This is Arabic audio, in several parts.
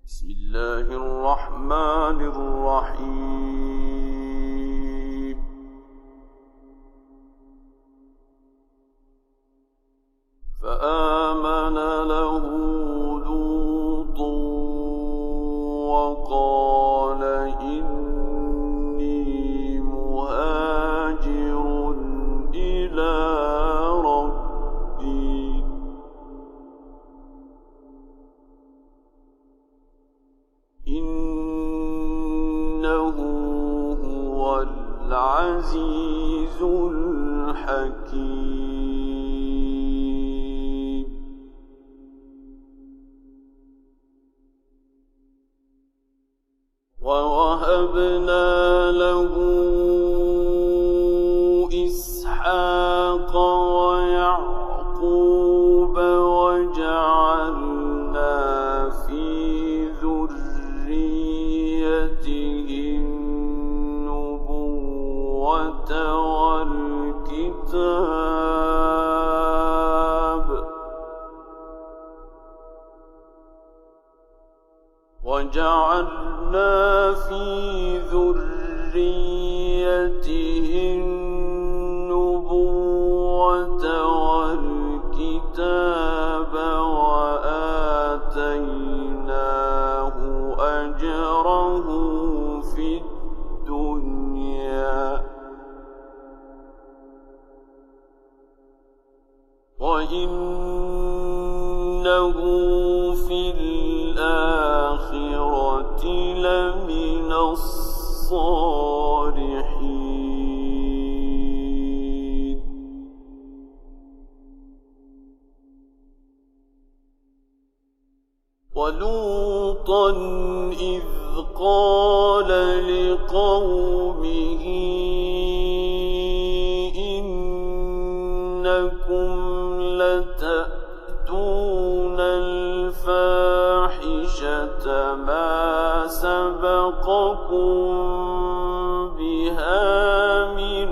بسم الله الرحمن الرحيم. فآمن له لوط وقال إني مهاجر إلى ربي إنه هو العزيز الحكيم. ووهبنا له إسحاق ويعقوب وجعلنا في ذريته النبوة والكتاب وآتيناه أجره في الدنيا وإنه في الآخرة لمن الصالحين. ولوطا إذ قال لقومه إنكم لتأتون الفاحشة ما سبقكم بها من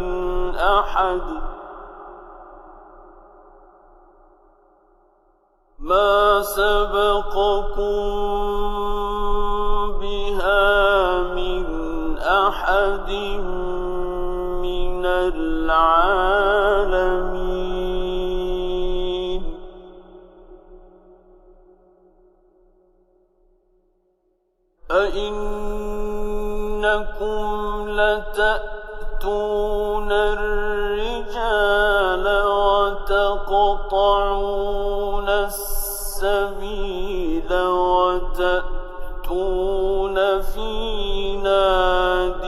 أحد من العالمين. أئنكم لتأتون الرجال وتقطعون السبيل وتأتون في ناديكم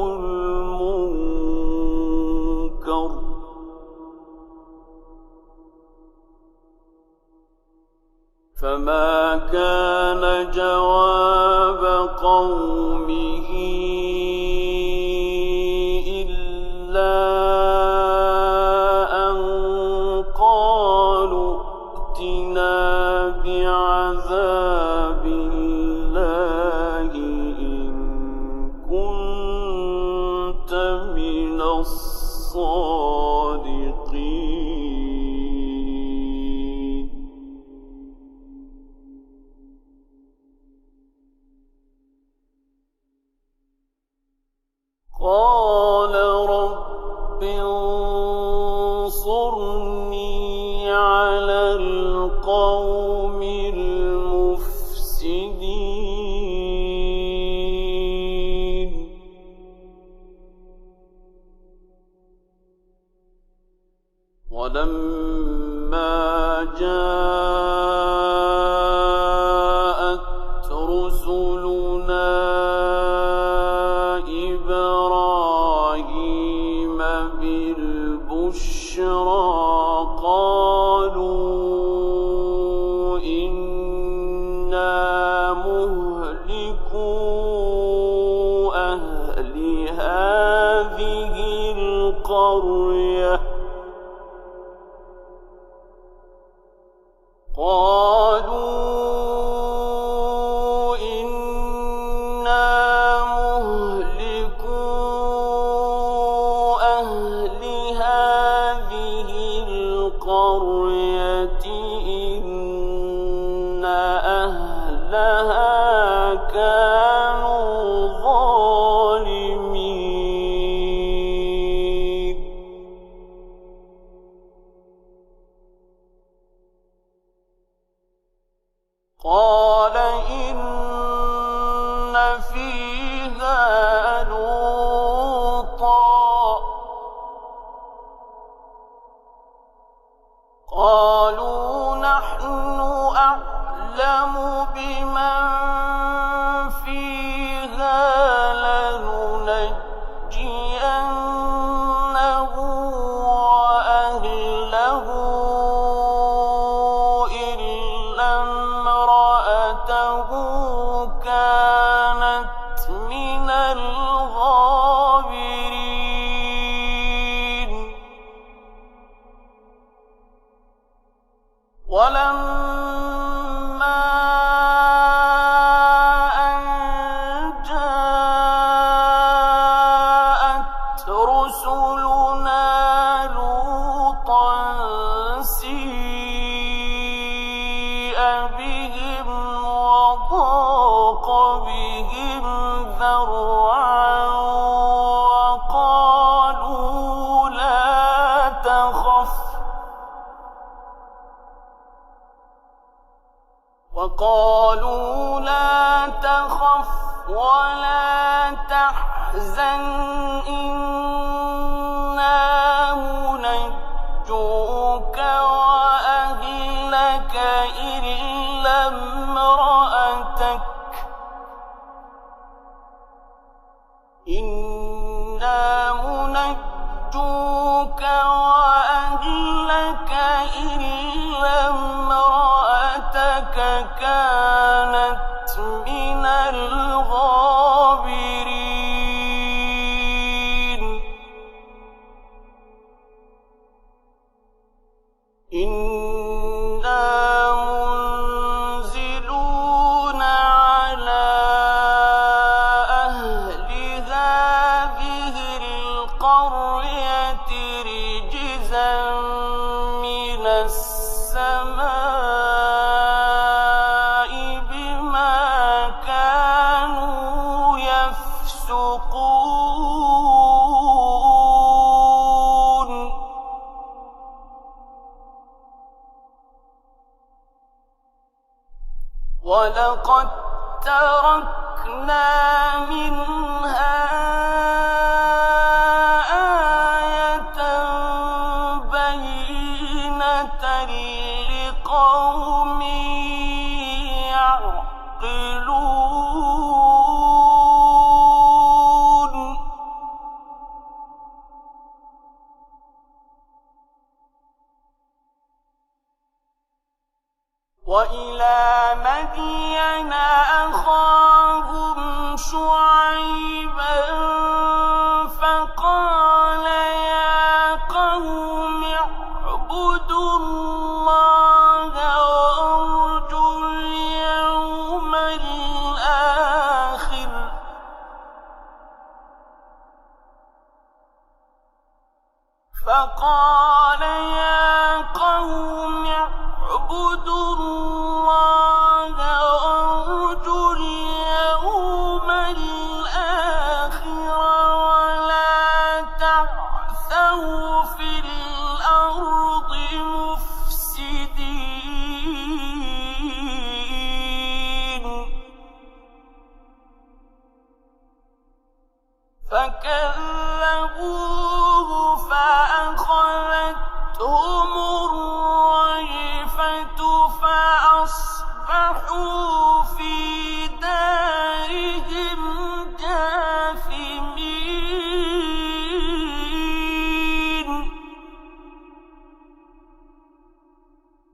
المنكر فما كان جواب قومه إلا أن قالوا ائتنا بعذاب الله إن كنت من الصادقين. قال رب انصرني على القوم المفسدين. ولما جاءت رسلنا إبراهيم بالبشرى قالوا إنا مهلكو أهل هذه القرية القرية إن أهلها أهلها كانوا ظالمين قال إن فيها لوطا قالوا نحن أعلم بمن فيها لننجينه وأهله إلا امرأته كانت من الغابرين ولما أن جاءت رسلنا لوطا سيء بهم وضاق بهم ذرعا وقالوا لا تخف ولا تحزن إنا منجوك وأهلك إلا امرأتك كانت من الغابرين إنا منزلون على أهل هذه القرية رجزا من السماء بما كانوا يفسقون ولقد تركنا منها آية بينة لقوم يعقلون وإلى مدين أخاهم شعيبا فقال يا قوم اعبدوا الله وارجوا اليوم الآخر اعبدوا الله وارجوا اليوم الآخر ولا تعثوا في الأرض مفسدين فكذبوه فأخذتهم الرجفة فأصبحوا في دارهم جاثمين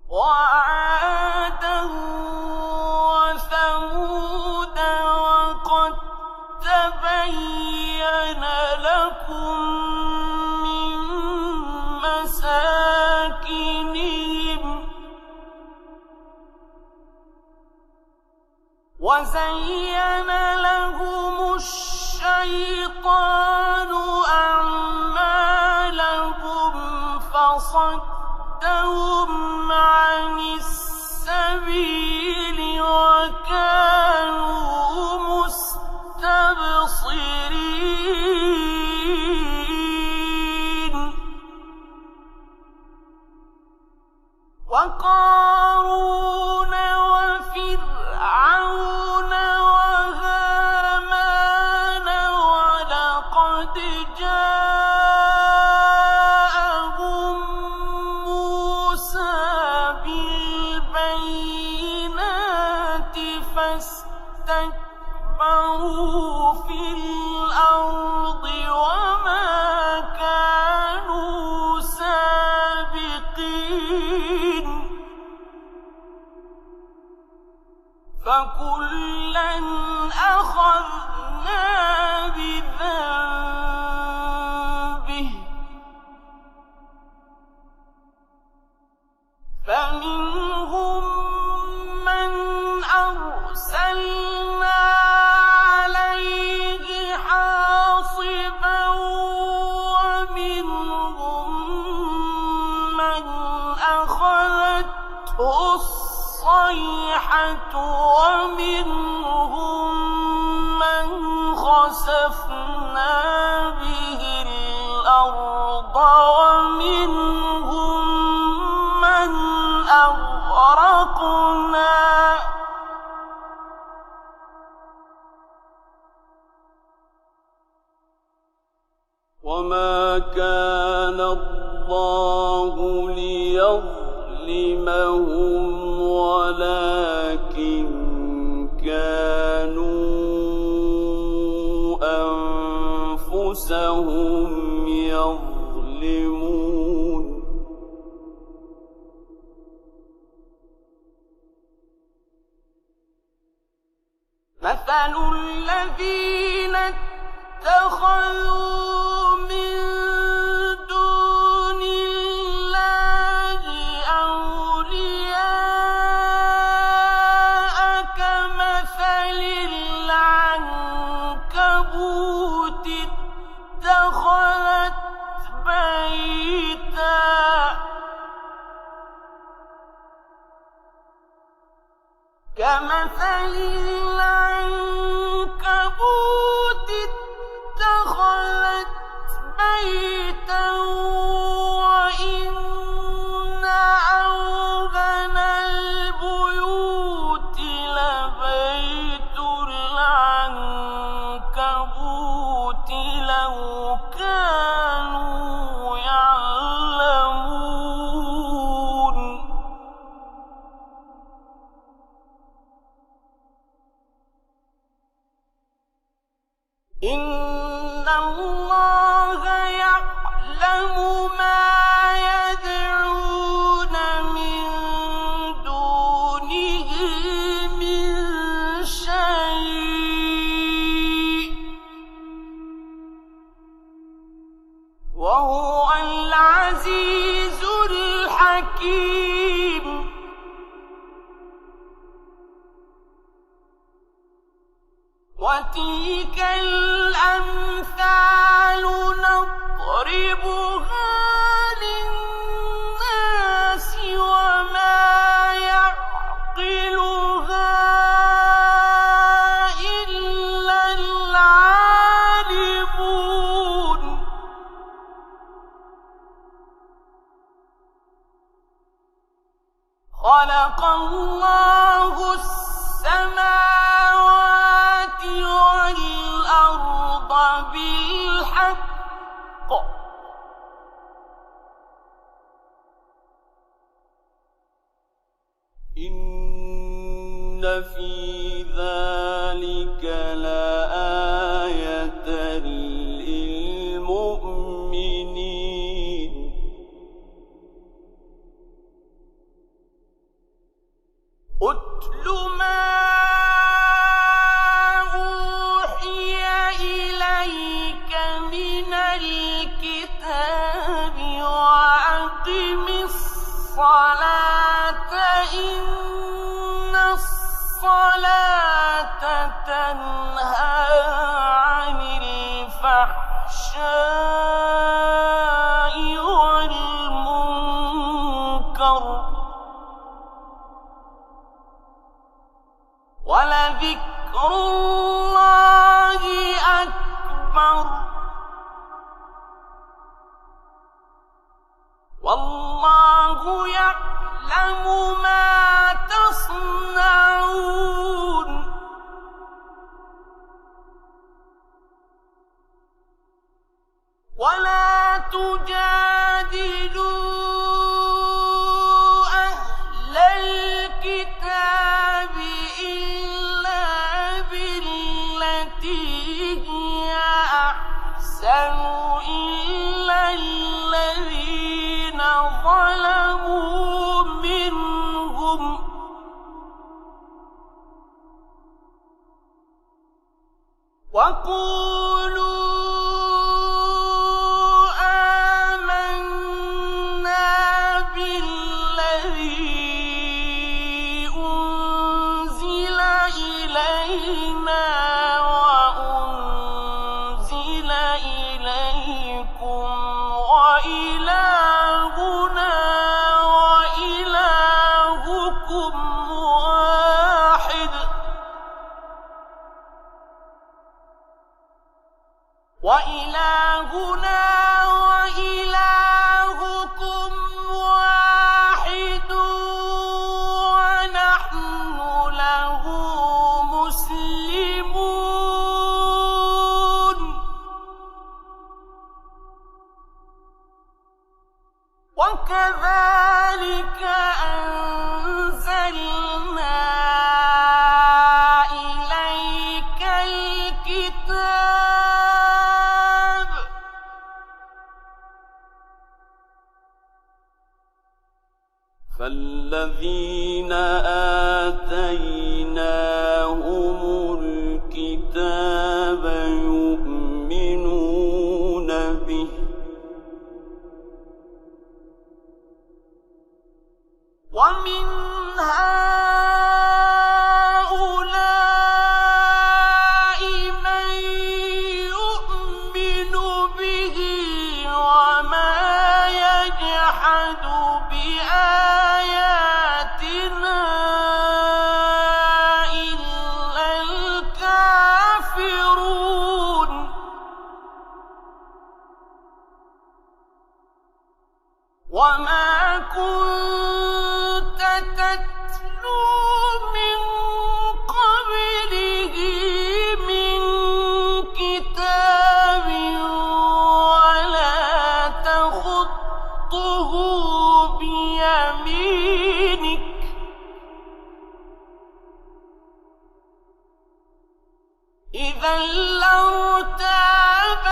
وعادا وثمود وقد تبين لكم من مساكنهم وزين لهم الشيطان أعمالهم فصدهم عن السبيل وكانوا كانوا مستبصرين وقارون وفرعون وهامان ولقد جاءهم موسى بالبينات فاستكبروا في الأرض وما كانوا سابقين فكلا أخذنا بذنبه فمنهم من أرسلنا عليه حاصبا ومنهم من أخذته الصيحة ومنهم من خسفنا به الأرض ومنهم من أغرقنا وما كان الله ليظلمهم ولكن كانوا أنفسهم يظلمون مثل الذين اتخذوا من دون الله أولياء كمثل العنكبوت اتخذت بيتا وإن أوهن البيوت لبيت العنكبوت لو كانوا يعلمون إن الله يعلم ما يدعون من دونه من شيء وهو العزيز الحكيم وتلك الأمثال نضربها للناس وما يعقلها إلا العالمون خلق الله السماوات والأرض بالحق إن في ذلك لآية للمؤمنين أتل ما أوحي إليك من الكتاب وأقم الصلاة إن الصلاة تنهى عن الفحشاء والمنكر ولذكر الله أكبر والله يعلم ما تصنعون ولا تجادلوا أهل الكتاب إلا بالتي هي أحسن إلا الذين ظلموا منهم وقولوا وإلهنا وإلهكم واحد ونحن له مسلمون وكذلك أنزلنا إليك الكتاب فالذين آتيناهم الكتاب يؤمنون به ومن هؤلاء من يؤمن به وما يجحد بآياتنا إلا الكافرون وما كنت تتلو من قبله من كتاب ولا تخطه بيمينك إذا لارتاب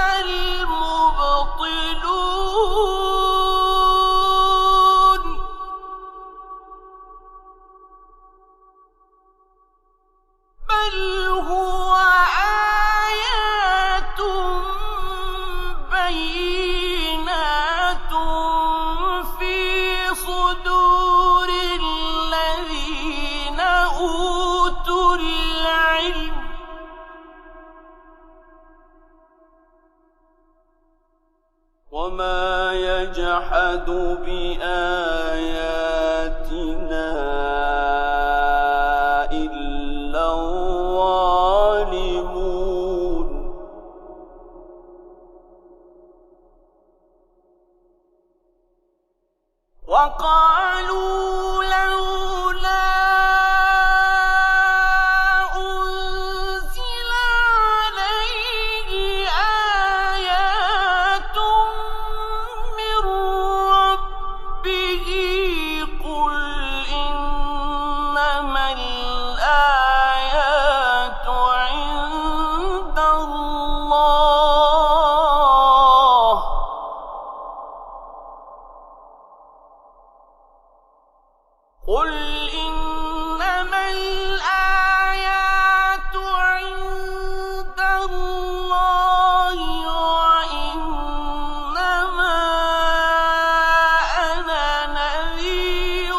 المبطلون بل هو آيات بينات في صدور الذين أوتوا العلم وما يجحد بآياتنا إلا الظالمون وقالوا لولا أنزل عليه آيات من ربه قل إنما الآيات عند الله قل إنما الآيات عند الله وإنما أنا نذير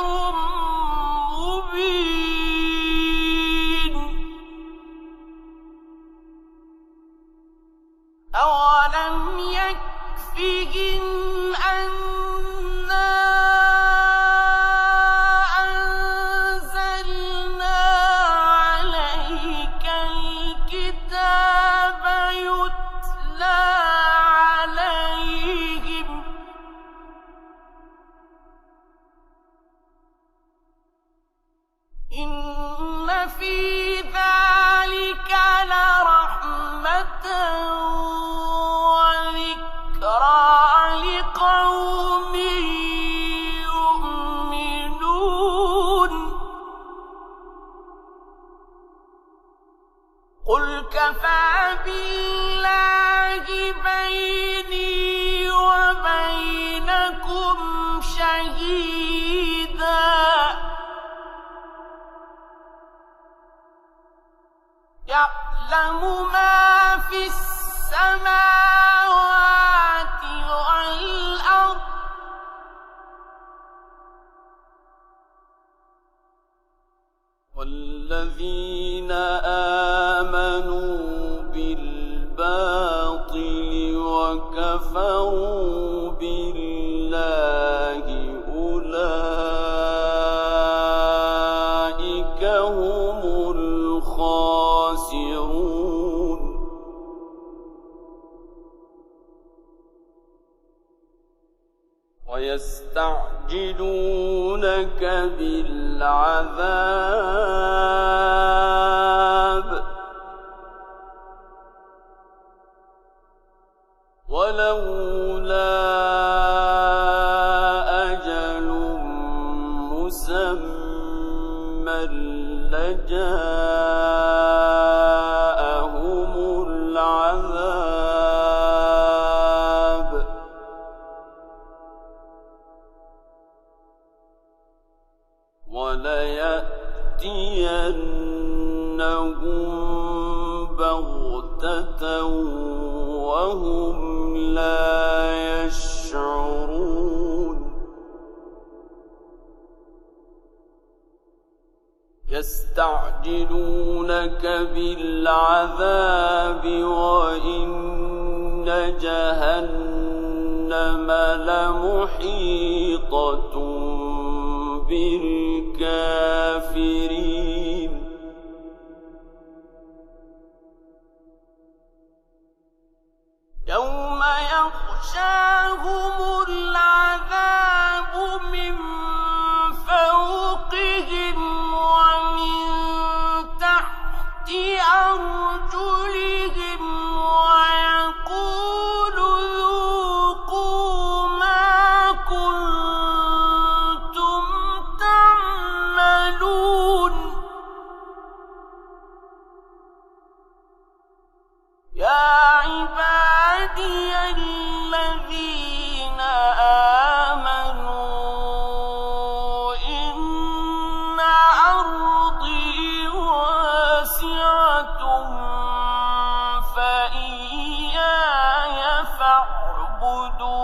مبين أولم يكفهم أنا أنزلنا إن في ذلك لرحمة وذكرى لقوم يؤمنون قل كفى بالله بيني وبينكم شهيدا يعلم ما في السماوات والأرض والذين آمنوا بالباطل وكفروا بالله أولئك هم الخاسرون ويستعجلونك بالعذاب ولولا أجل مسمى لجاءهم العذاب وليأتينهم بغتة وهم لا يشعرون يستعجلونك بالعذاب وإن جهنم لمحيطة بالكافرين يوم يغشاهم العذاب من فوقهم ومن تحت أرجلهم ويقول ذوقوا ما كنتم تعملون يا عبادي الذين آمنوا إن أرضي واسعة فإياي فاعبدون